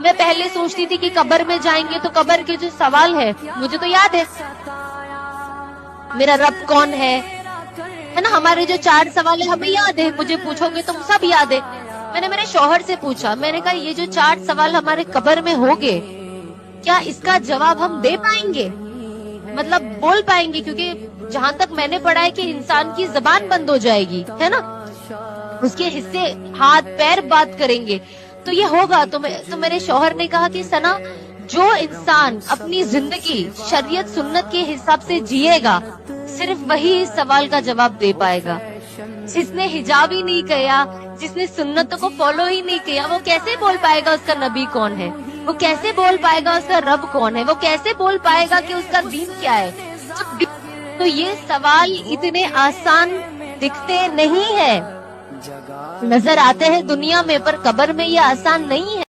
میں پہلے سوچتی تھی کہ قبر میں جائیں گے تو قبر کے جو سوال ہے مجھے تو یاد ہے، میرا رب کون ہے نا، ہمارے جو 4 سوال ہے ہمیں یاد ہے، مجھے پوچھو گے تم سب یاد ہے۔ میں نے میرے شوہر سے پوچھا، میں نے کہا یہ جو 4 سوال ہمارے قبر میں ہوگے، کیا اس کا جواب ہم دے پائیں گے، مطلب بول پائیں گے؟ کیونکہ جہاں تک میں نے پڑھا ہے کہ انسان کی زبان بند ہو جائے گی، ہے نا، اس کے حصے ہاتھ پیر بات کریں گے، تو یہ ہوگا؟ تو میرے شوہر نے کہا کہ ثنا، جو انسان اپنی زندگی شریعت سنت کے حساب سے جیے گا صرف وہی اس سوال کا جواب دے پائے گا۔ جس نے حجاب ہی نہیں کیا، جس نے سنتوں کو فالو ہی نہیں کیا، وہ کیسے بول پائے گا اس کا نبی کون ہے؟ وہ کیسے بول پائے گا اس کا رب کون ہے؟ وہ کیسے بول پائے گا کہ اس کا دین کیا ہے؟ تو یہ سوال اتنے آسان دکھتے نہیں ہیں، نظر آتے ہیں دنیا میں، پر قبر میں یہ آسان نہیں ہے۔